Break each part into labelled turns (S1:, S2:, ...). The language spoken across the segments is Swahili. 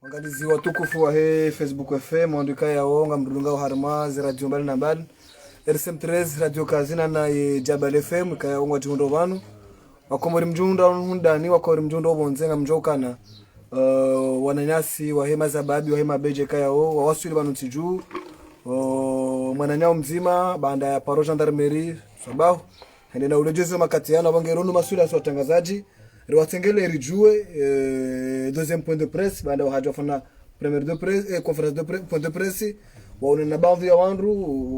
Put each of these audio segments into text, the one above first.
S1: Wangalizi watukufu wa Facebook FM mwandika ya onga mdunga wa Harmazi radio mbali na mbali RSM13 radio kazina na Jabal FM kaya onga jihundo vanu wakomori mjunda hundani wakori mjunda obonzenga mjokana wananyasi wa hema zababi wa hema beje kaya o wawasuli banu tiju mwananyao mzima banda ya paro gendarmerie sababu hende na ulejezo makatiana wangeronu masuli aso watangazaji riwatengele rijue deuxième point de presse baada ya haja fana première de presse conférence de point de presse waona na baadhi ya wandu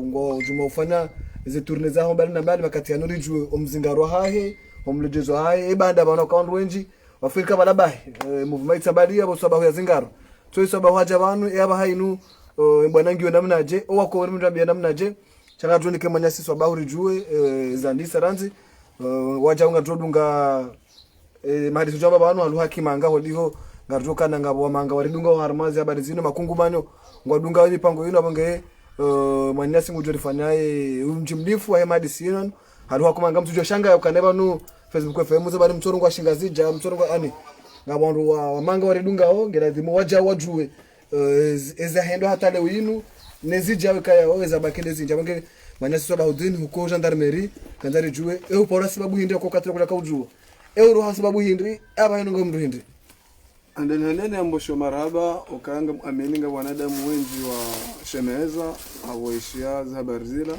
S1: ngo juma ufanya hizo tournées zao mbali na mbali wakati anuri rijue omzingaro hahe omlejezo hahe baada bana kwa wandu wengi wafika balabahi movement sabadia bo sababu ya zingaro so sababu haja banu yaba hainu mbwanangi namnaje o wako mndambia namnaje changa tuonike manyasi sababu rijue zandisa ranzi waja unga trodunga mahali tujamba banu alu hakimanga holiho ngaruka na ngabo manga waridunga Harmazi habari zino makungumanyo ngwadunga mipango yino abange mwanyasi ngujorifanyaye umjimlifu wa hemadi sinon halu hakumanga mtujo shanga ukaneba nu Facebook FM zo bari mtorongo ashingazija mtorongo ani ngabondu wa manga waridunga ho ngeradimo waja wajue eza hendo hata leo yinu nezija kaya waweza bakende zinja bange mwanyasi soba hudini huko gendarmerie kanzari jue pora sababu hindi ko katira kula kaujua euro sababu hindi aba yinongo mndu hindi
S2: andenene ambosho marhaba ukanga amininga wanadamu wengi wa shemeza awoishia habari zila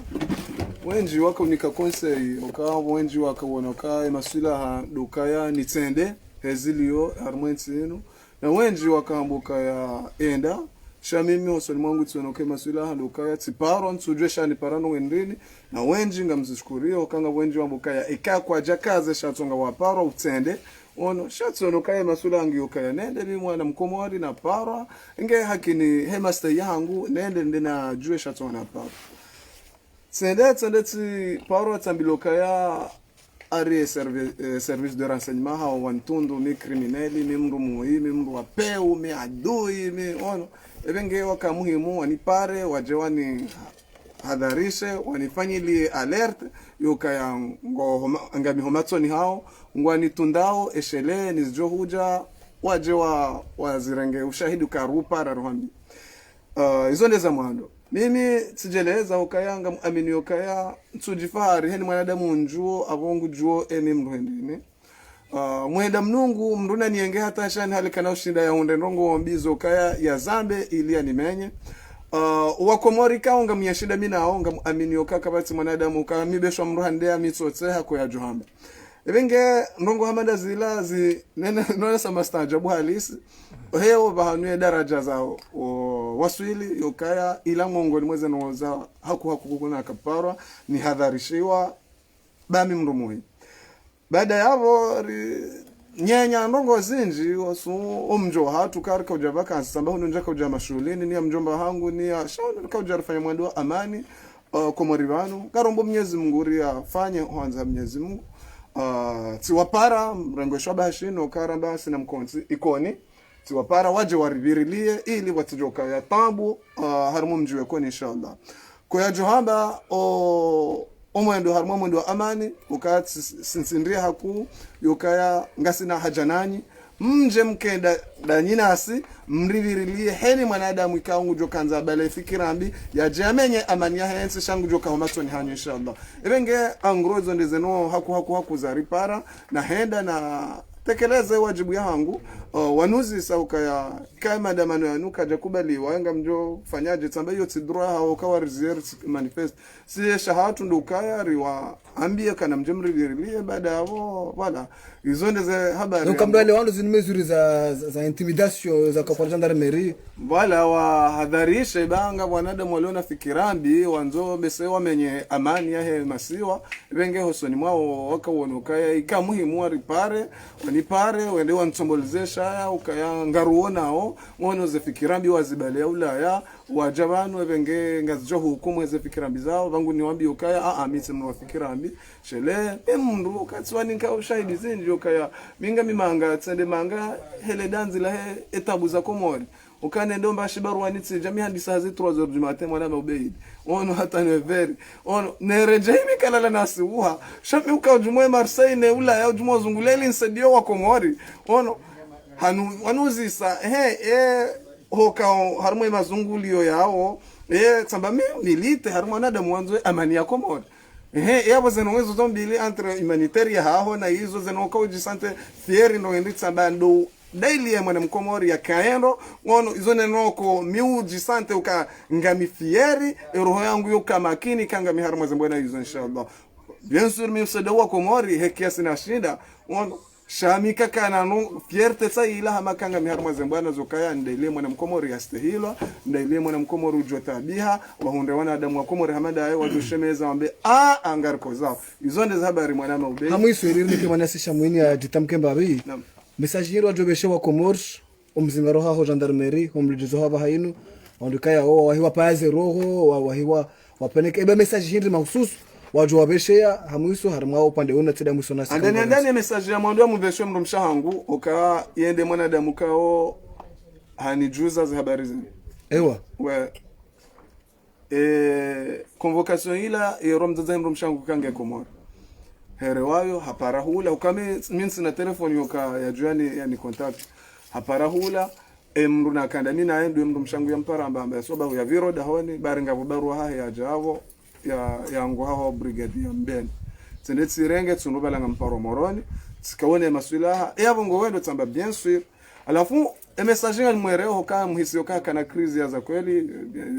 S2: wengi wako nika konsei ukawa wengi wakawonoka masula ha dukaya nitende hezilio harmwensino na wengi wakaambuka ya enda shamimi osoni mwangu tsonoke masula ha dukaya tiparo nsujwe shani parano wendini na wengi ngamzishukuria ukanga wengi wambukaya ikakwa jakaze shatonga waparo utende ono shatsono kaya masula angi ukaya nende ni mwana mkomori na para nge hakini hemasta yangu nende ndina jue shatona para tsende ti para tambilokaya ari service de renseignement ha wantundu mi crimineli mi mru muhi mi mru apeu mi adui mi ono ebenge waka muhimu wanipare wajewani hadarishe wanifanyili alert yokaya ngo ngami homatsoni hao ngwani tundao eshele nizjo huja waje wazirenge ushahidi karupa raruhambi hizo ndeza mwando mimi sijeleza ukayanga muamini ukaya tsujifari heni mwanadamu njuo abongu juo eni mruhendini mwenda mnungu mruna nienge hata shani halika na ushinda ya hunde ndongo wambizo ukaya ya zambe ilia nimenye wakomori kaonga miyashida mina aonga muamini ukaka bati mwanadamu ukamibeshwa mruhandea mitsotse hako ya johamba ebenge ndongo hamanda zila nena samastajabu halisi heo bahanwe daraja zao waswili yokaya ila mongoni mweze noza haku kuna kapara ni hadharishiwa bami mrumui baada yavo nyenya ndongo zinji wasu omjo hatu karika ujabaka samba huno njaka ujama shuleni ni mjomba hangu ni shauri kaujafanya mwendo wa amani komorivano karombo Mwenyezi Mungu ria fanye kwanza Mwenyezi Mungu tiwapara mrengo shaba shino karamba sina mkonzi ikoni tiwapara waje waribirilie ili watijoka ya tabu harmu mjiwe kwa inshallah kwa johamba omwendo harmu mwendo wa amani ukati sinsindria haku yokaya ngasina hajanani mje mkenda danyinasi mrivirilie heni mwanadamu ikaungu jokanza bale fikirambi ya jamenye amani ya hensi shangu joka homatoni hanyo inshallah ebenge angrozo ndezeno haku za ripara na henda na tekeleze wajibu yangu wanuzi sauka ya kama damano yanuka jakubali waenga mjo fanyaje tamba hiyo tidroa au kawa reserve manifest si shahatu ndukaya riwa ambia kana mjemrivirie baada hapo wala izonde za habari
S1: donc kama wale wandu zinimezuri za intimidation za kwa gendarmerie
S2: wala wa hadharisha banga wanadamu waliona fikirambi wanzo bese wamenye amani ya he masiwa benge hosoni mwao wakaonokaya ikamuhimu wa ripare wanipare wende wansombolezesha ya ukaya ngaruonao ngono ze fikirambi wazibale ulaya wajabanu benge ngazjo hukumu ze fikirambi zao bangu niwaambie ukaya mimi mwafikirambi shele mndu katswani nka ushahidi zinji ukaya minga mimanga tsende manga hele danzi la he etabu za komori ukane ndomba shibaruani tsi jamii hadi saa 3h du matin mwana mabeid ono hata ne veri ono nereje mikala nasi uha shapi ukajumwe Marseille ne ula ya ujumwa zunguleli nsadio wa komori ono wanuzisa hoka harimo mazungulio yao tsamba me milite harimo nada mwanzo amani ya Komoro yabo zenongezo zombili entre humanitaire haho na hizo zenoka ujisante fieri ndo ndi tsamba ndo daily ya mwana mkomori ya kaendo ngono izo nenoko miujisante uka ngami fieri roho yangu yoka makini kanga miharimo zembona hizo inshallah bien sûr mi usada wa Komori hekia sina shida ngono shamika kana no fierte sa ila hama kanga miharimo zembona zokaya ndele mwana mkomori yastehilwa ndele mwana mkomori ujota biha wahunde wana adamu wa Komori hamada ayo wadushemeza wambe angar kozao izo ndeza habari mwana maube
S1: hamu iswiriri ke mwana sisha mwini ya jitamke mbabi message hiro ajobeshe wa Komors umzingaro haho gendarmerie homlidizo haba hainu ondukaya o wahiwa paze roho wahiwa wapeneke ebe message hiri mahususu wajowabeshea hamuiso harmao upande una tsida mwiso nasi
S2: ndani message ya mwando mubeshe mndo mshahangu oka yende mwanadamu kao hanijuza za habari zini
S1: ewa
S2: we convocation ila romzaza mndo mshahangu kange Komoro herewayo haparahula ukame minsi na telefoni yoka ya juani yani contact haparahula mru na kanda mina endo mru mshangu ya mparamba amba soba ya viro dahoni baringa bubaru ha ya javo ya ngo ha brigade ya mbeni tsende tsirenge tsunubala ngamparo moroni tsikawone maswilaha yabo ngo wendo tsamba bien sûr alafu message ngal mwere hoka muhisi yoka kana crise ya za kweli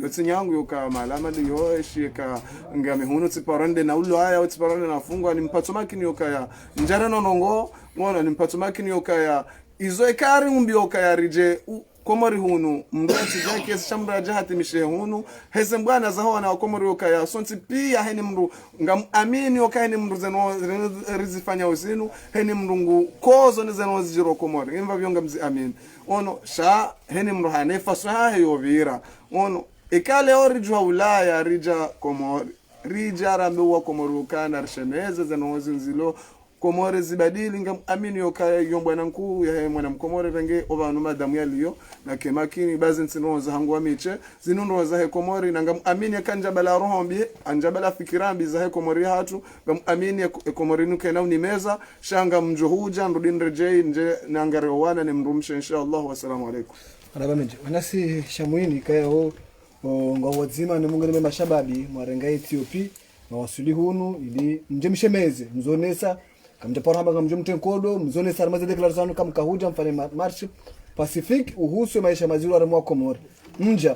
S2: yotsinyangu yoka malama liyo shika ngame hunu tsiparande na ulo haya tsiparande na fungwa ni mpatso makini yoka ya njara nonongo ngona ni mpatso makini yoka ya izo ekari umbi yoka ya rije Komori hunu mrati zake shamra jahati mishe hunu heze mbwana za hawa na Komori yoka ya sonti pia heni mru ngam amini yoka heni mru zeno rizifanya usinu heni mrungu kozo ni zeno zijiro Komori imva vyonga mzi amini ono sha heni mru hanefa swaha yovira ono ikale orijwa Ulaya rija Komori rija rambe wa Komori ukana rshemeze zeno zinzilo Komore zibadili ngam amini yoka yombwana nkuu ya mwana mkomore venge ovanu madamu yaliyo na kemakini bazi nsino za hangu amiche zinundo za Komori na ngam amini kanjabala rohombi anjabala fikirambi za Komori hatu ngam amini Komori nuke na unimeza shanga mjuhuja ndudin rejei nje nangare wana ni mrumshe inshallah wassalamu alaikum
S1: araba menje wanasi shamuini kaya ho ngawazima ni mungu ni mashababi mwarenga Ethiopia na wasuli hunu ili nje mshemeze mzonesa kamjapora hamba kamjumtenkodo mzone sarmaze declaration kam kahuja mfanye march pacific uhusu maisha mazuri wa Komori nja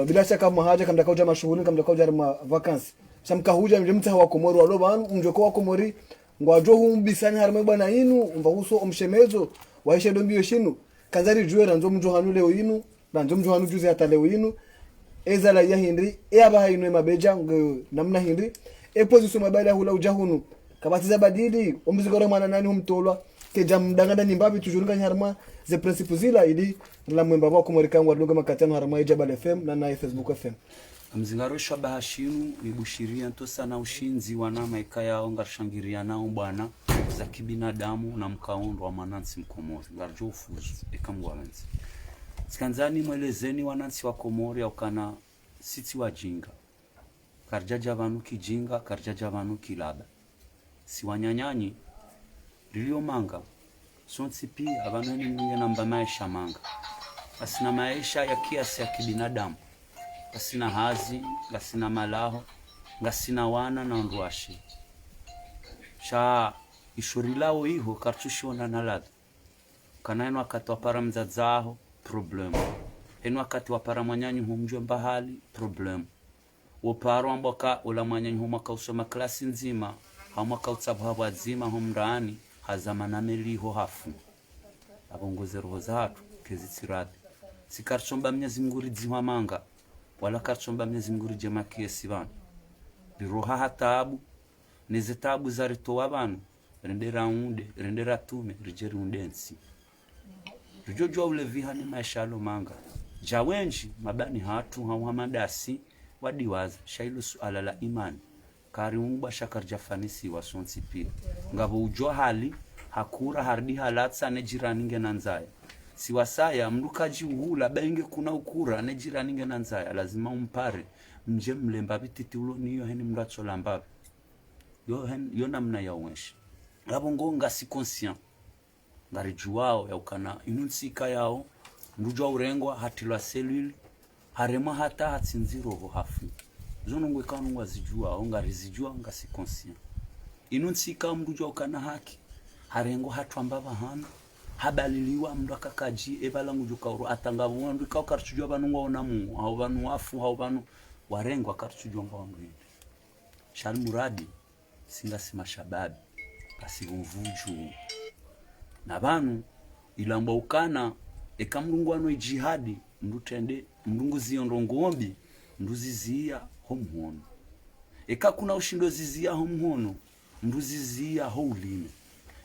S1: bila shaka mahaja kamda kauja mashughuli kamda kauja ma vacances shamkahuja mjumta wa Komori walo banu mjoko wa Komori ngwajo humbisani harma bwana inu umbahuso omshemezo waisha dombio shinu kanzari juera nzo mjo hanu leo inu na nzo mjo hanu juzi hata leo inu ezala ya hindri eba hainu mabeja namna hindri position mabala hula ujahunu kabatiza badili omzigore mwana nani humtolwa ke jamdangada nimbabi tujurunga harma ze principes zila ili la mwemba wa Komori kangwa lunga makatano harma Jabal FM na Facebook FM
S3: mzingarosha bahashinu ibushiria nto sana ushinzi wanama ikaya onga shangiria nao bwana za kibinadamu na mkaondo wa manansi Mkomori ngarjo ufuzi ekamgwalenzi sikanzani mwelezeni wanansi wa Komori ukana siti wajinga karjaja vanu kijinga karjaja vanu kilaba si wanyanyanyi rilio manga sonsi pia abanani mwinge namba maisha manga asina maisha ya kiasi ya kibinadamu asina hazi asina malaho asina wana na ndwashi sha ishurilao iho kartushona nalada kanaeno wakati wapara mzazaho problem eno wakati wapara mwanyanyi humjwe mbahali problem woparo amboka ula mwanyanyi humaka usoma klasi nzima hamaka utsabu wazima humrani hazamana meliho hafu abongoze roho zatu kezitsirade sikarchomba Mwenyezi Mungu ridzihwa manga wala karchomba Mwenyezi Mungu rijema kiesi bana biroha hatabu nezetabu zarito abantu rendera unde rendera tume rijeri undensi rijojo uleviha ni maisha lo manga jawenji mabani hatu hawamadasi wadiwaza shailu suala la imani kari umba shakarjafanisi wasonsi pia ngabo ujo hali hakura hardi halatsa ne jirani nge nanzaya siwasaya mrukaji uhula benge kuna ukura ne jirani nge nanzaya lazima umpare mje mlemba bititi ulo niyo heni mratso lamba yo namna ya onweshi ngabo ngonga si conscient ngarijuao ya ukana inunsika yao ndujwa urengwa hatilwa selule harema hata hatsinziro ho hafu zono ngwe kanu wazijua ngarizijua ngasi conscient inunsika ndujwa ukana haki harengo hatwamba bahana habaliliwa mndu akakaji ebala ngujuka uru atangabwa ndu kaukarchujwa banu ngona mu au banu wafu au banu warengwa karchujwa ngwandu shal muradi singa sima shababi kasivumvuju na banu ilamba ukana ekamlungwano jihadi ndutende mlungu ziondo ngombi nduzizia homhono eka kuna ushindo zizia homhono nduzizia houlime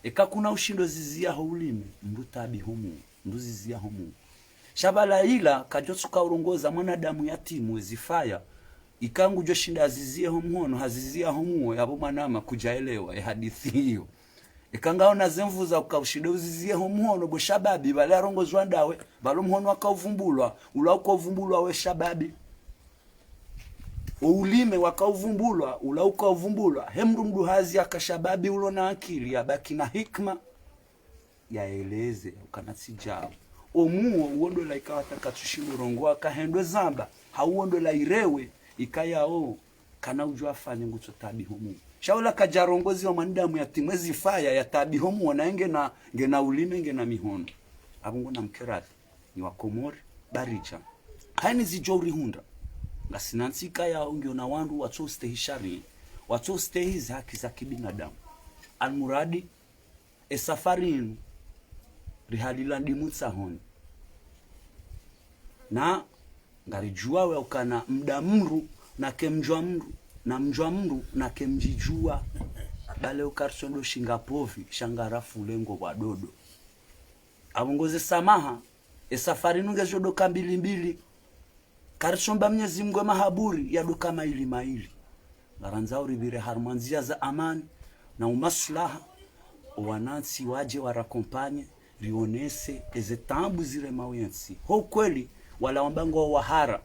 S3: eka kuna ushindo zizia houlime ndutabi homu nduzizia homu shabala ila kajotsuka urongoza mwanadamu yatimu zifaya ikangu joshinda azizia homhono hazizia homu yabo manama kujaelewa hadithi hiyo ikangaona zemvuza ukaushinde uzizie homhono bo shababi bale arongozwa ndawe balomhono akauvumbulwa ula ukauvumbulwa we shababi ulime wakauvumbulwa ula ukauvumbulwa hemru mdu hazi akashababi ulo na akili abaki na hikma yaeleze ukanasijao omuo uondo la ikawataka tushindo rongo akahendwe zamba hauondo la irewe ikayao kana ujua afanye ngucho tabi homu shaula kajarongozi wa mandamu ya timwezi faya ya tabi homu wanaenge na ngena ulime ngena mihono abungo na mkerati ni wakomori baricha haini zijori hunda ngasinantsika ya ungyo na wandu watsostehi shari watsostehi haki za kibinadamu almuradi esafarin rihalilandi mutsahoni na ngarijua we ukana mdamru na kemjwa mru na mjwa mru na kemjijua bale ukarsondo shingapovi shangarafu lengo wadodo abongoze samaha esafari nunge jodoka mbili karsomba Mwenyezi Mungu mahaburi ya doka maili ngaranzao ribire harmanzia za amani na umaslaha wanansi waje warakompanye rionese ezetambu zire mawensi ho kweli wala wambango wahara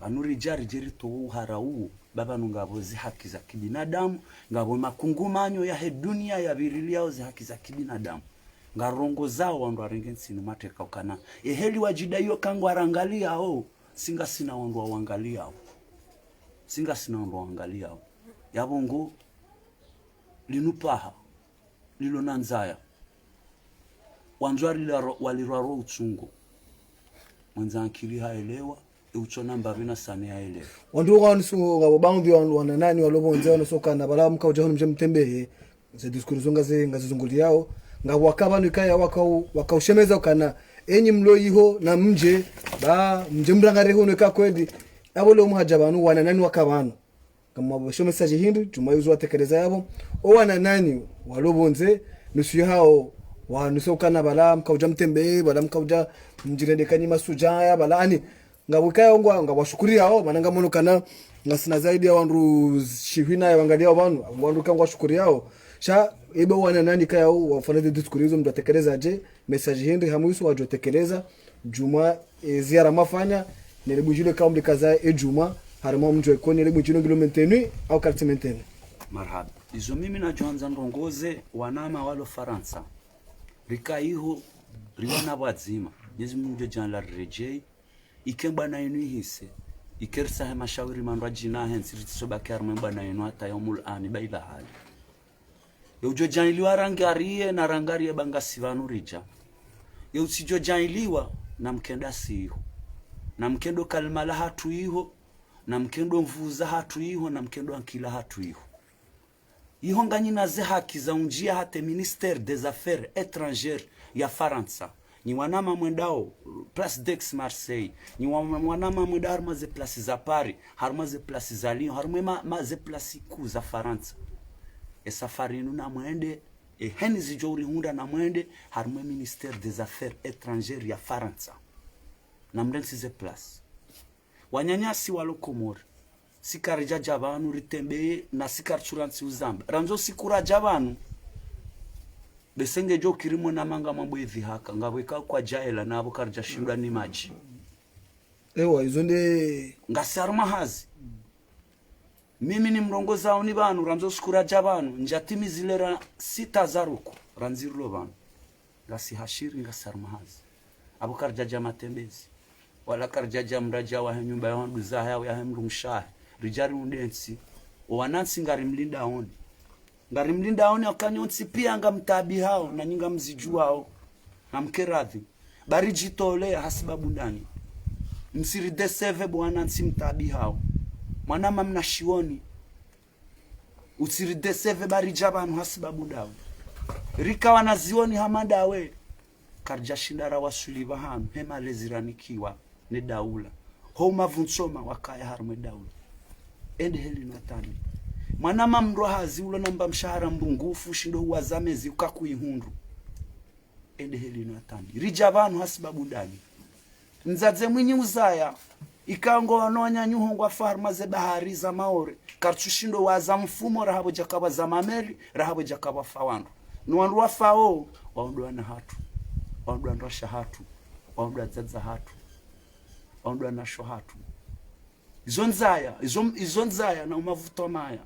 S3: anuri jari jerito uhara uo baba nungabo zi haki za kibinadamu ngabo makungumanyo ya he dunia ya virilia zi haki za kibinadamu ngarongo zao wandu arengensi numateka ukana eheli wajida hiyo kangu arangalia ho singa sina wandu waangalia ho singa sina wandu waangalia ho yabongo linupaha lilo nanzaya wanjwari walirwaro uchungo mwenza akili haelewa uchona mbavina sana yaelewa
S1: wandu wansu ngabo bambi wana nani walobonze wanosoka na bala mkauja hono mtembehe ze diskuru ngazizunguli yao ngabo wakabanu kaya wakaushemeza ukana enyi mlo iho na mje ba mje mrangare hono ka kwedi abolo muhajabanu wana nani wakabanu kama bosho message hindu tumayuzo watekeleza yabo o wana nani walobonze nusu hao wanusoka na bala mkauja mtembehe bala mkauja mjirende kanyima sujaya bala ani ngabukaya ngwa ngabashukuria hao mananga mono kana ngasina zaidi ya wandu shihina ya wangalia wanu wandu kangwa shukuri yao sha ebe wana nani kaya wafanya diskurizo mtatekeleza je message hindi hamuisu wajotekeleza juma ziara mafanya nelebujile kaumbi kaza juma harimo mjwe ko nelebujile ngilo maintenu au carte maintenu
S3: marhaba izo mimi na Joanza ndongoze wanama walo Faransa rikaiho riwana bwazima Mwenyezi Mungu jana rejei ikemba na inu hise ikersa he mashauri mandwa jina hensi ritsoba karmemba na inu hata yomul ani baila hali yojo janiliwa rangarie na rangarie bangasi vanu rija yosijo janiliwa na mkenda siho na mkendo kalmala hatu hiho na mkendo mvuza hatu hiho na mkendo ankila hatu hiho iho nganyina ze haki za unjia hate ministère des affaires étrangères ya Faransa ni wanama mwendao Place d'Aix Marseille ni wanama mwendao harma ze place za Paris harma ze place za Lyon harma ma ze place ku za Faransa safari nuna mwende heni zijori hunda na mwende harma ministère des affaires étrangères ya Faransa na mrensi ze place wanyanyasi walokomori sikarija jabanu ritembe na sikarchuransi uzamba ranzo sikura jabanu besenge jo kirimo na manga mambo hivi haka ngabweka kwa jaela nabo karja shimba ni maji
S1: ewa izonde
S3: ngasaruma hazi mimi ni mrongoza oni banu ranzo sikura jabanu njatimi zilera 6000 ranzirlo banu ngasi hashiri ngasarmahazi abo karjaja matembezi wala karjaja mraja wa nyumba ya wandu za hao ya mrumshahe rijari undensi wanansi ngarimlinda oni akanyonsi pia ngamtabi hao na nyinga mzijuao na mkeradhi bari jitolea hasibabu ndani msirideseve bwana nsimtabi hao mwanama mnashioni usirideseve bari jabanu hasibabu dawo rika wanazioni hamadawe karja shindara wasuliva hanu hema leziranikiwa ne daula homa vunsoma wakaya harme daula ende heli natani mwanama mrohazi ulo namba mshahara mbungufu shindo huwazamezi ukakuihundu ende heli natani rijabanu hasibabu ndani nzadze mwinyi uzaya ikango wanonya nyuhongwa farma ze bahari za maore kartushindo waza mfumo rahabo jakaba za mameli rahabo jakaba fawandu nwandu wafao waondwa na hatu waondwa ndosha hatu waondwa zadza hatu waondwa na sho hatu izonzaya na umavuto maya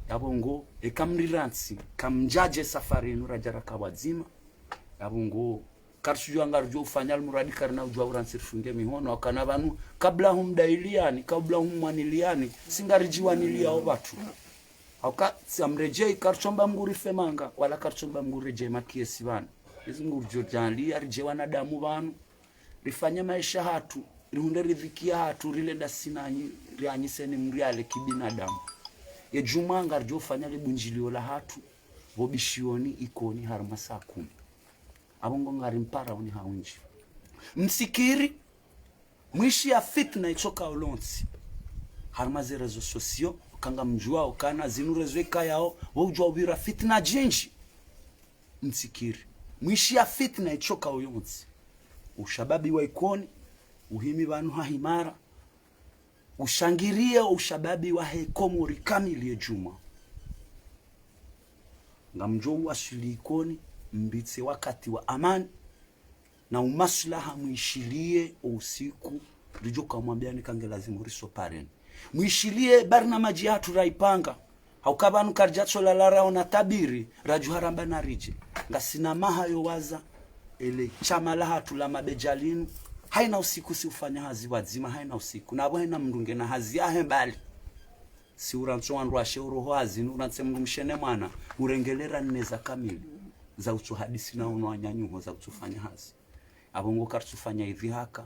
S3: yabongo ekamriransi kamjaje safari nurajara kabadzima yabongo karsujua ngarjo ufanya almuradi karna ujua uransi funge mihono wakana banu kabla humdailiani kabla humwaniliani singarijiwa nilia obatu hauka samrejei karchomba mguri femanga wala karchomba mguri je makiesi bana hizo ngurjo jali arije wanadamu banu rifanya maisha hatu rihunde ridhikia hatu rile dasinanyi rianyiseni mriale kibinadamu ye juma ngarjo ufanya libunjilio la hatu bobishioni ikoni harma saa 10 abongo ngari mpara oni haunji msikiri mwishi ya fitna itoka olonsi harmaze rezo sosio kanga mjua okana zinurezweka yao wojua ubira fitna jinji msikiri mwishi ya fitna itoka olonsi ushababi wa ikoni uhimi banu hahimara ushangirie ushababi wa hekomori kamili ya juma ngamjo wasuli ikoni mbitse wakati wa amani na umaslaha muishilie usiku rijoka mwambia nikange lazima uriso pareni muishilie barnamaji hatu raipanga haukabanu karjatso la lara ona tabiri rajuharamba na rije ngasina maha yowaza ele chama la hatu la mabejalinu haina usiku si ufanya hazi wazima haina usiku na haina mndunge na hazi yahe mbali si uranso wandu wa sheuroho hazi uranse mshene mwana urengelera neza kamili za utuhadisi na unwanyanyuho za utufanya hazi abongo kartufanya hivi haka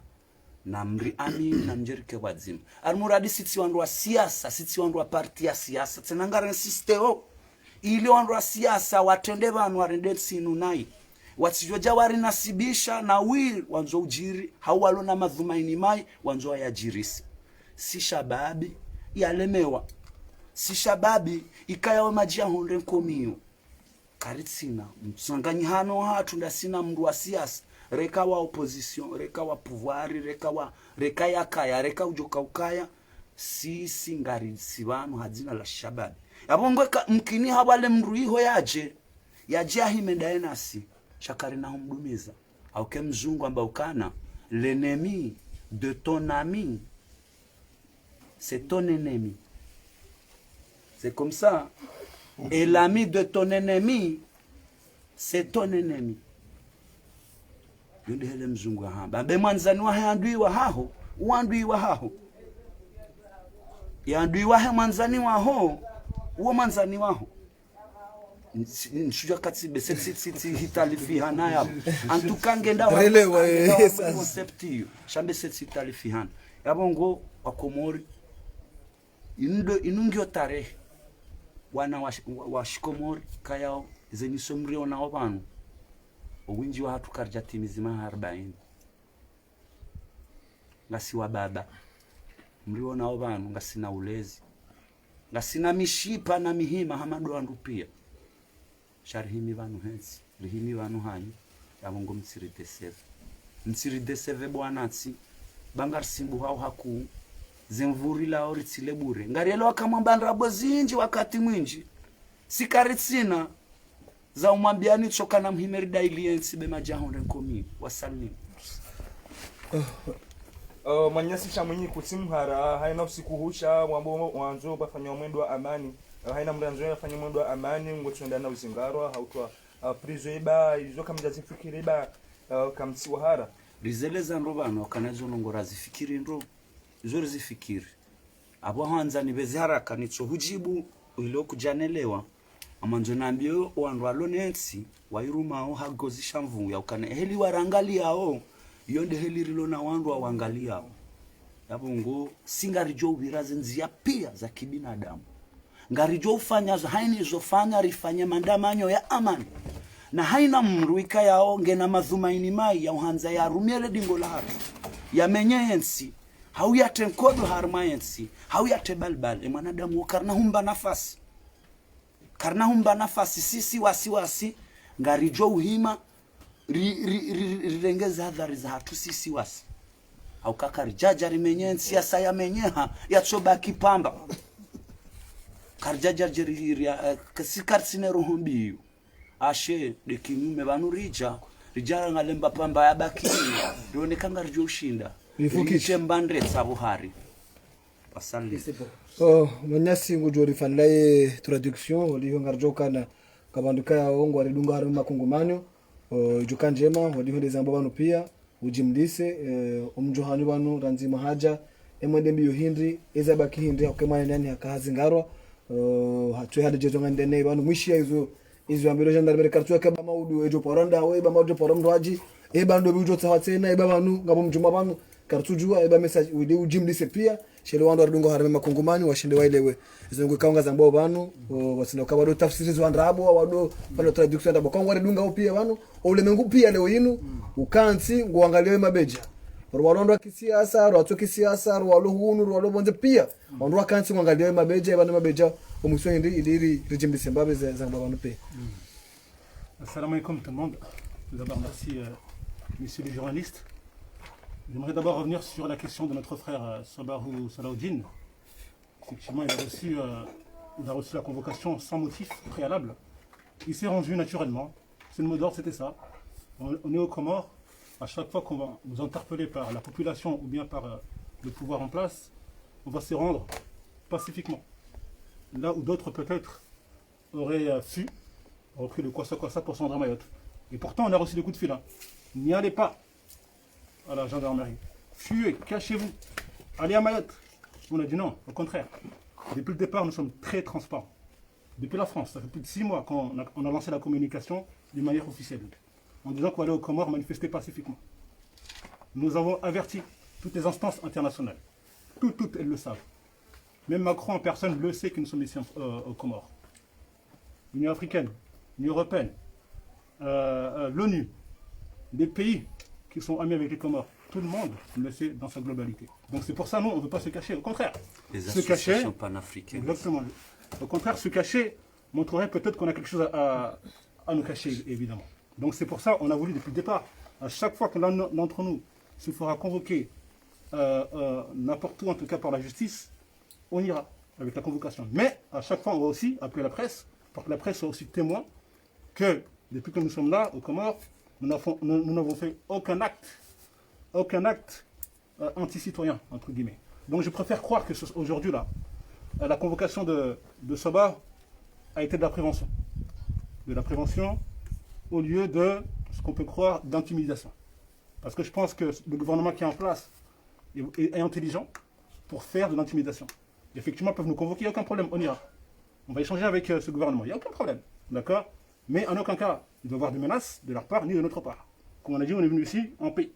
S3: na mri amin na mjerike wazima almuradi sisi wandu wa siasa sisi wandu wa parti ya siasa tenangara sisteo ili wandu wa siasa watende banu warendetsi nunai watijoja wari nasibisha na will wanzo ujiri hawalo na madhumaini mai wanzo ya jirisi si shababi yalemewa si shababi ikaya majia honde komio karitsina msanganyihano hatu ndasina mndu wa siasa reka wa opposition reka wa pouvoir reka ya kaya reka ujoka ukaya sisi ngari sibanu hadzina la shababi yabongo mkini habale mndu iho yaje ahimendaye nasi shakari na humdumiza auke mzungu amba ukana l'ennemi de ton ami c'est ton ennemi c'est comme ça. Et l'ami de ton ennemi, c'est ton ennemi. Yonde hele mzungu hamba. Be mwanzani wa handui wa haho, uandui wa haho. Yandui wa he mwanzani wa ho, uo mwanzani wa ho. Nsuja katsibe seti hitalifi hana yabo. Antukange nda wa conceptio. Shambe seti hitalifi hana. Yabongo wa Komori. Inungio tarehe. Wana washikomori kayao zenye somrio na obanu owinji wa hatu karja timizima 40 ngasi wa baba mrio na obanu ngasi na ulezi ngasi na mishipa na mihima hamado wandu pia sharihimi vanu hensi rihimi vanu hanyi yabongo msirideseve bwanatsi bangar simbu hao haku zemvuri la oritsile bure ngarielo akamwambandra bozinji wakati mwinji sikaritsina za umwambiani choka na mhimeri dailiensi be majahonde komi wasalim
S4: manyasi cha mwenye kutimhara haina usiku husha mwambo wanzo bafanya mwendo wa amani haina mranzo yafanya mwendo wa amani ngotunda na uzingarwa hautwa prezo eba izo kamja zifikiri ba kamsi wahara
S3: rizeleza ndo bano wakanazo nongora zifikiri ndo zori zifikiri abo hanza ni bezi haraka nitso hujibu ilo kujanelewa amanzo nambio wandu alonensi wairuma o hagozisha mvungu ya ukane heli warangaliao yonde heli rilo na wandu awangaliao yabo ngo singarijo ubirazi nzia pia za kibinadamu ngarijo ufanya haini zofanya rifanye mandamanyo ya amani na haina mruika yao ngena madhumaini mai ya uhanza ya rumiele dingo la hatu ya menyensi hau ya tenkodo harmayensi hau ya tebalbal mwanadamu karna humba nafasi sisi wasi ngarijo uhima rirengeza hadhari za hatu sisi wasi au kakari jaja rimenyensi ya saya menyeha ya tsoba kipamba karjaja jeriria kasikarsine rohombiyo ashe de kimume banu rija ngalemba pamba ya baki ndone kangarjo ushinda rifukiche mbandre sabuhari pasali
S1: manyasi ngujori fanlaye traduction wali ngarjo kana kabanduka ya ongo alidunga haru makungumanyo jukanjema wali hende zamba banu pia ujimlise umjohanyu banu ranzima haja emwende mbiyo hindri ezabaki hindri akema nani akahazingarwa hatwe hade jetonga ndene banu mwishia izo ambilo gendarmerie kartu ka ba maudu ejo poronda we ba maudu porondo aji e bando bijo tsawatsena e ba banu ngabo mjuma banu kartu jua e ba message we de ujimlise pia shele wando adungo harame makongomani washinde wailewe izo ngikaunga zambao banu wasina ka wado tafsiri zo andrabo wado pale traduction ndabo kwa ngware dunga pia banu ole mengu pia leo yinu ukansi ngoangaliwe mabeja rwalondo akisiasa rwatso kisiasa rwalo hunu rwalo bonze pia ondwa kansi ngoangaliwe mabeja bana mabeja omusyo indiri rijimlise mbabe zangaba banu pia.
S5: Assalamu alaikum tout le monde. Tout d'abord, merci messieurs les journalistes. J'aimerais d'abord revenir sur la question de notre frère Sabarou Salahuddin. Effectivement, il a reçu la convocation sans motif préalable. Il s'est rendu naturellement. C'est le mot d'ordre, c'était ça. On est aux Comores. À chaque fois qu'on va nous interpeller par la population ou bien par le pouvoir en place, on va se rendre pacifiquement. Là où d'autres peut-être auraient repris le Kwassa pour se rendre à Mayotte. Et pourtant, on a reçu des coups de fil. N'y allez pas à la gendarmerie. Fuyez, cachez-vous. Allez à Mayotte. On a dit non, au contraire. Depuis le départ, nous sommes très transparents. Depuis la France, ça fait plus de 6 mois qu'on a lancé la communication d'une manière officielle. En disant qu'on allait aux Comores manifester pacifiquement. Nous avons averti toutes les instances internationales. Toutes elles le savent. Même Macron en personne le sait que nous sommes ici aux Comores. L'Union africaine, l'Union européenne, l'ONU, des pays qui sont amis avec les Comores, tout le monde le sait dans sa globalité. Donc c'est pour ça, nous, on ne veut pas se cacher. Au contraire,
S3: les
S5: associations
S3: panafricaines.
S5: Exactement. Au contraire, se cacher montrerait peut-être qu'on a quelque chose à nous cacher, évidemment. Donc c'est pour ça qu'on a voulu depuis le départ, à chaque fois que l'un d'entre nous se fera convoquer n'importe où, en tout cas par la justice, on ira avec la convocation. Mais à chaque fois, on va aussi appeler la presse, pour que la presse soit aussi témoin que depuis que nous sommes là, aux Comores, nous n'avons fait aucun acte anti-citoyen, entre guillemets. Donc je préfère croire que aujourd'hui, là, la convocation de Soba a été de la prévention. De la prévention au lieu de ce qu'on peut croire d'intimidation. Parce que je pense que le gouvernement qui est en place est intelligent pour faire de l'intimidation. Effectivement, ils peuvent nous convoquer, il n'y a aucun problème, on ira. On va échanger avec ce gouvernement, il n'y a aucun problème. D'accord? Mais en aucun cas, il doit y avoir de menaces de leur part ni de notre part. Comme on a dit, on est venu ici en paix.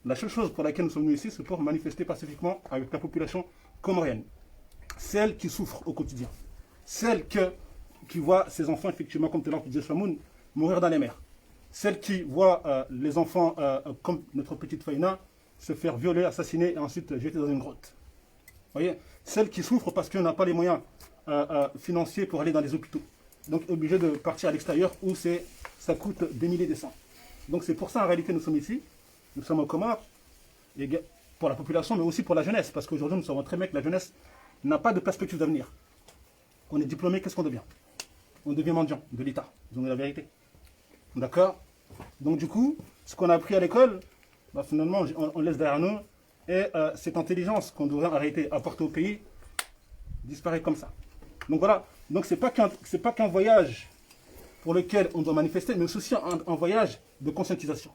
S5: La seule chose pour laquelle nous sommes venus ici, c'est pour manifester pacifiquement avec la population comorienne. Celle qui souffre au quotidien. Celle qui voit ses enfants, effectivement, comme tout à l'heure disait Chamoun, mourir dans les mers. Celle qui voit les enfants, comme notre petite Faïna, se faire violer, assassiner et ensuite jeter dans une grotte. Vous voyez? Celle qui souffre parce qu'on n'a pas les moyens financiers pour aller dans les hôpitaux. Donc obligé de partir à l'extérieur où ça coûte des milliers de cents. Donc c'est pour ça en réalité nous sommes ici. Nous sommes aux Comores, pour la population, mais aussi pour la jeunesse. Parce qu'aujourd'hui nous savons très bien que la jeunesse n'a pas de perspective d'avenir. On est diplômé, qu'est-ce qu'on devient? On devient mendiant de l'État. Disons la vérité. D'accord? Donc du coup, ce qu'on a appris à l'école, bah, finalement on laisse derrière nous. Et cette intelligence qu'on devrait en réalité apporter au pays disparaît comme ça. Donc voilà. Donc c'est pas qu'un voyage pour lequel on doit manifester, mais aussi un voyage de conscientisation.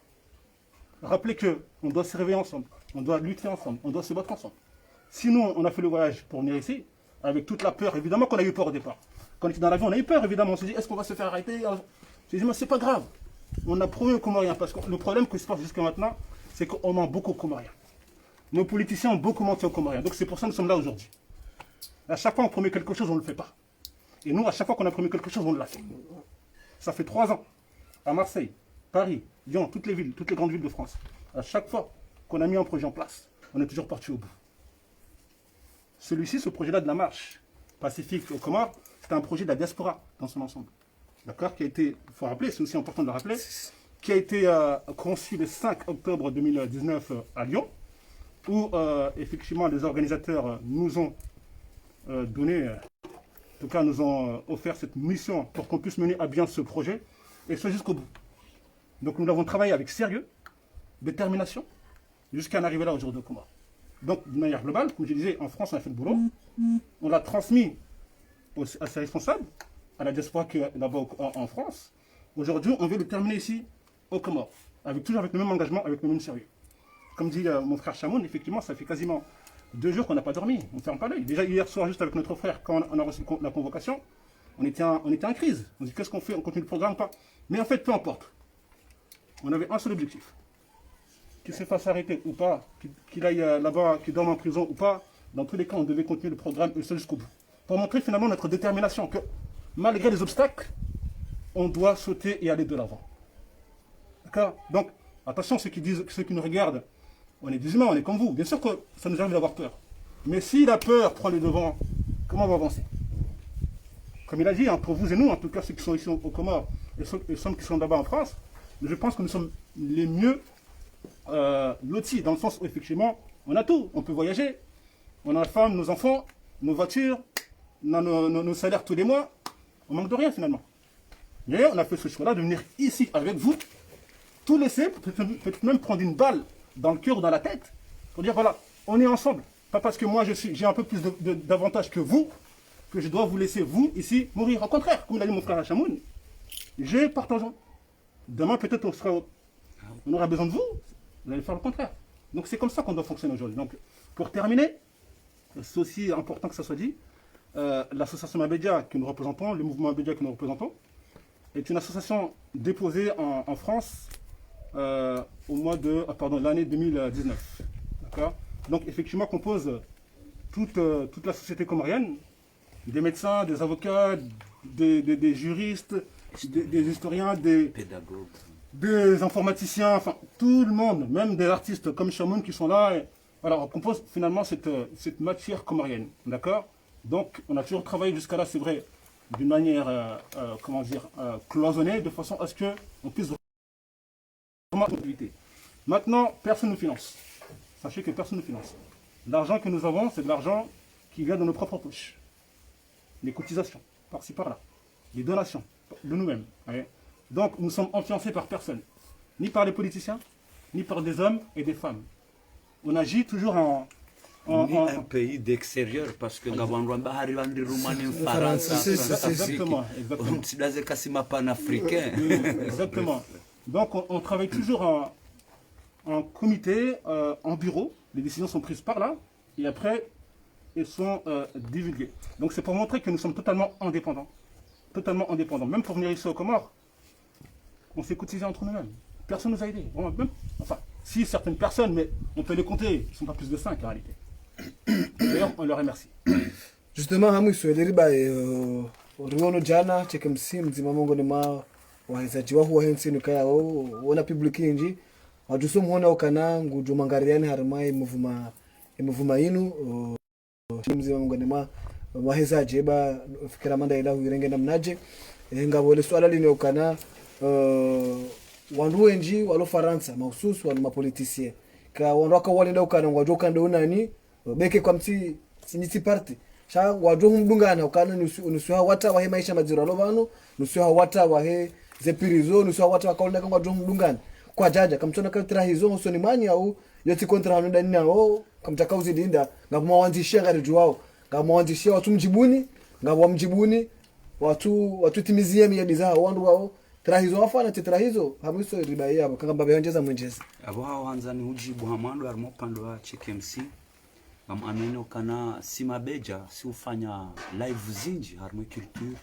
S5: Rappelez qu'on doit se réveiller ensemble, on doit lutter ensemble, on doit se battre ensemble. Sinon, on a fait le voyage pour venir ici, avec toute la peur, évidemment qu'on a eu peur au départ. Quand on était dans l'avion, on a eu peur, évidemment, on s'est dit, est-ce qu'on va se faire arrêter? J'ai dit, mais c'est pas grave, on a promis aux Comoriens, parce que le problème qui se passe jusqu'à maintenant, c'est qu'on ment beaucoup aux Comoriens. Nos politiciens ont beaucoup menti aux Comoriens, donc c'est pour ça que nous sommes là aujourd'hui. À chaque fois qu'on promet quelque chose, on ne le fait pas. Et nous, à chaque fois qu'on a promis quelque chose, on l'a fait. Ça fait 3 ans, à Marseille, Paris, Lyon, toutes les villes, toutes les grandes villes de France. À chaque fois qu'on a mis un projet en place, on est toujours parti au bout. Celui-ci, ce projet-là de la marche pacifique aux Comores, c'est un projet de la diaspora dans son ensemble. D'accord? Qui a été, il faut rappeler, c'est aussi important de le rappeler, qui a été conçu le 5 octobre 2019 à Lyon, où effectivement les organisateurs nous ont donné, en tout cas nous ont offert cette mission pour qu'on puisse mener à bien ce projet, et ce jusqu'au bout. Donc nous l'avons travaillé avec sérieux, détermination, jusqu'à en arriver là aujourd'hui au Comores. Donc de manière globale, comme je disais, en France on a fait le boulot, on l'a transmis à ses responsables, à la diaspora qui est là-bas en France. Aujourd'hui on veut le terminer ici au Comores, toujours avec le même engagement, avec le même sérieux. Comme dit mon frère Chamoun, effectivement ça fait quasiment 2 jours qu'on n'a pas dormi, on ne ferme pas l'œil. Déjà hier soir, juste avec notre frère, quand on a reçu la convocation, on était en crise. On dit qu'est-ce qu'on fait, on continue le programme ou pas? Mais en fait, peu importe. On avait un seul objectif. Qu'il se fasse arrêter ou pas, qu'il aille là-bas, qu'il dorme en prison ou pas, dans tous les cas, on devait continuer le programme et ça jusqu'au bout. Pour montrer finalement notre détermination, que malgré les obstacles, on doit sauter et aller de l'avant. D'accord? Donc, attention, ceux qui nous regardent, on est des humains, on est comme vous. Bien sûr que ça nous arrive d'avoir peur. Mais si la peur prend les devants, comment on va avancer? Comme il a dit, entre vous et nous, en tout cas ceux qui sont ici aux Comores et ceux qui sont là-bas en France, je pense que nous sommes les mieux lotis, dans le sens où effectivement, on a tout. On peut voyager, on a la femme, nos enfants, nos voitures, on a nos salaires tous les mois. On manque de rien finalement. Mais on a fait ce choix-là de venir ici avec vous, tout laisser, peut-être même prendre une balle dans le cœur ou dans la tête, pour dire voilà, on est ensemble. Pas parce que moi j'ai un peu plus d'avantages que vous, que je dois vous laisser, vous, ici, mourir. Au contraire, comme l'a dit mon frère Hachamoun, j'ai partageant. Demain, peut-être on aura besoin de vous, vous allez faire le contraire. Donc c'est comme ça qu'on doit fonctionner aujourd'hui. Donc, pour terminer, c'est aussi important que ça soit dit, l'association Mabédia que nous représentons, le mouvement Mabédia que nous représentons, est une association déposée en France au mois de l'année 2019. D'accord? Donc effectivement compose toute la société comorienne, des médecins, des avocats, des juristes, des historiens, des
S3: pédagogues,
S5: des informaticiens, enfin tout le monde, même des artistes comme Chamoun qui sont là. Et, voilà, on compose finalement cette matière comorienne. D'accord? Donc on a toujours travaillé jusqu'à là, c'est vrai, d'une manière cloisonnée, de façon à ce qu'on puisse vraiment activité. Maintenant, personne ne nous finance. Sachez que personne ne nous finance. L'argent que nous avons, c'est de l'argent qui vient de nos propres poches. Les cotisations, par-ci par-là. Les donations, de nous-mêmes. Ouais. Donc, nous sommes influencés par personne. Ni par les politiciens, ni par des hommes et des femmes. On agit toujours
S3: un pays d'extérieur, parce que Gabon arrive en Roumanie, en France,
S5: exactement.
S3: c'est quasiment panafricain.
S5: Exactement. Donc, on travaille toujours en comité, en bureau. Les décisions sont prises par là, et après, elles sont divulguées. Donc, c'est pour montrer que nous sommes totalement indépendants. Totalement indépendants. Même pour venir ici aux Comores, on s'est cotisé entre nous-mêmes. Personne ne nous a aidés. Enfin, si certaines personnes, mais on peut les compter, ils ne sont pas plus de 5 en réalité. D'ailleurs, on leur remercie.
S1: Justement, hamu sweliri ba riono jana cheke msimu mzima mongoni mwa wahezaji wahu wahensi kaya wona publiki inji wajuso muona okana nguju mangariani harimai muvuma inu mzima mongoni mwa wahezaji ba fikira manda ila huirenge na mnaje ngabole swala lini okana wandu wenji walo Faransa mahususu wanu mapolitisien ka wandoka wale nda okana ngwajo kanda unani beke kwa mti siniti party sha wado humdungana ukana nusuha wata wahe maisha maziro lovano nusuha wata wahe zepirizo nusuha wata wakaona kangwa wado humdungana kwa jaja kamtona katra hizo usoni mani au yoti kontra hanu ndani nao kamtaka uzidinda ngabumwanzishia ngari juwao ngabumwanzishia watu mjibuni ngabumjibuni watu timizie miadi zao wandu wao trahizo wafana trahizo hamwiso riba yabo kanga baba yongeza mwenjeza
S3: abo hao hanza ni ujibu hamando armopando wa CheckMC amameno kana simabeja si ufanya live zinji harmo culture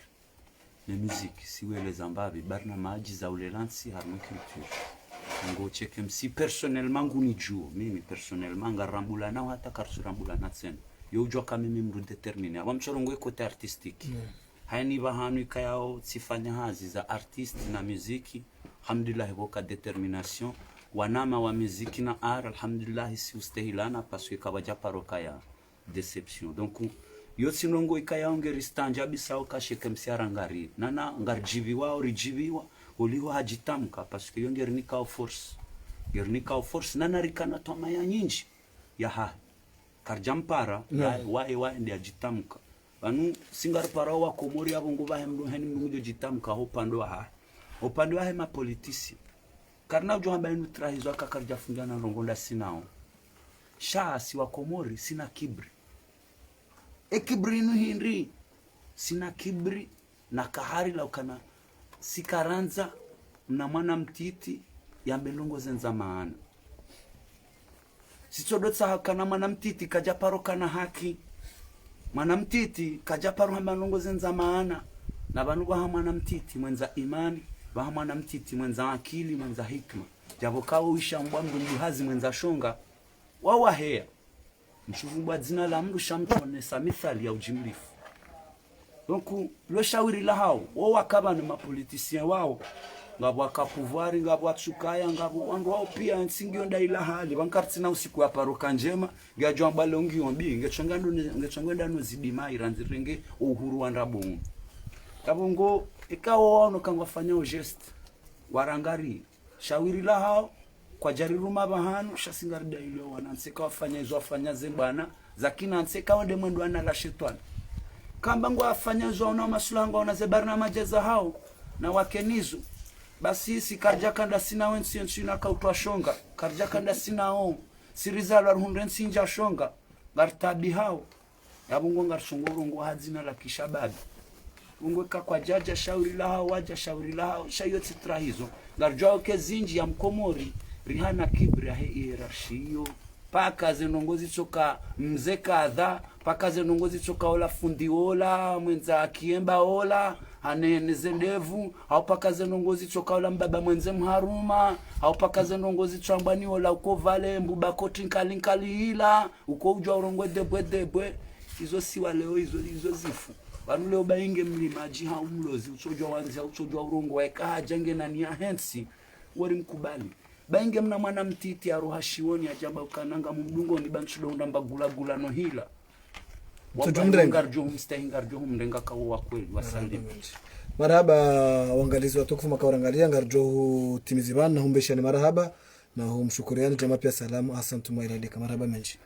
S3: na musique si wele zambabi barna maji za ulelansi harmo culture ngo CheckMC personnellement nguni juo mimi personnellement ngarambula na hata karsurambula na tsen yo ujua kama mimi mru determiner wamchorongo kote artistique haini bahanu kayao sifanya hazi za artist na muziki alhamdulillah boka determination wanama wa muziki na art alhamdulillah si ustehilana parce que kabaja paroka ya deception donc yo sinongo ikaya ongeristanja bisao ka CheckMC arangari nana ngarjiviwa orijiviwa uliho hajitamka parce que yongernika force nana rikana toma ya nyinji ya ha karjampara wa ndi ajitamka banu singar para wa komori abo nguba hemdo hani mngujo jitamka opando wa hema politisi karna ujo hamba inu trahizo akakarja funjana rongonda sinao sha si wa komori sina kibri kibri inu hindri sina kibri na kahari la ukana sikaranza na mwana mtiti ya mbelongo zenza maana sitodotsa hakana mwana mtiti kaja paroka na haki mwana mtiti kaja paro hamba longo zenza maana na banu ba mwana mtiti mwenza imani ba mwana mtiti mwenza akili mwenza hikma jabo kawo isha mbwa mndu hazi mwenza shonga wawa hea mshuvumbwa dzina la mndu shamtone samithali ya ujimlifu donc lo shawiri la hao wao wakaba ni mapoliticiens wao ngabo akapouvoir ngabo atsukaya ngabo wandu wao pia nsingio ndaila hali bankartina usiku ya paroka njema ngajwa balongi ombi ngechongenda no zidima iranzirenge uhuru wa ndabongo kabongo ikawo ono kangwafanya o geste warangari shawiri la hao kwa jariruma bahanu shasingarida ile wananseka wafanya hizo wafanya zembana zakina nseka wende mwendo ana la shetani kamba ngo afanya hizo na masulango wanaze barnamaje za hao na wakenizo basi si karja kanda sina wensi nsina kautwa shonga karja kanda sina o sirizalo arhundensi nja shonga gartabi hao yabungo ngarsunguru ngo hadzina la kishababi ungweka kwa jaja shauri la hao waja shauri la hao shayo titrahizo ngarjao ke zinji ya mkomori rihana kibri he hierarchio paka zenongozi choka mzeka adha paka zenongozi choka ola fundi ola mwenza akiemba ola haneneze ndevu au paka zenongozi choka ola mbaba mwenze mharuma au paka zenongozi chambani ola uko vale mbuba koti nkalinkali ila uko ujwa urongwe debwe hizo si waleo hizo zifu banu leo bainge mlimaji haumlozi uchojwa wanzi uchojwa urongo weka jenge na nia hensi wori mkubali bainge mna mwana mtiti aroha shioni ajamba ukananga mumdungo ni banchudo ndamba gula no hila ngarjo mrenga kawo wa kweli wasande
S1: marhaba waangalizi watukufu makawarangalia ngarjo timizibana humbeshani marhaba na humshukuriani jamaa pia salamu asante marhaba menji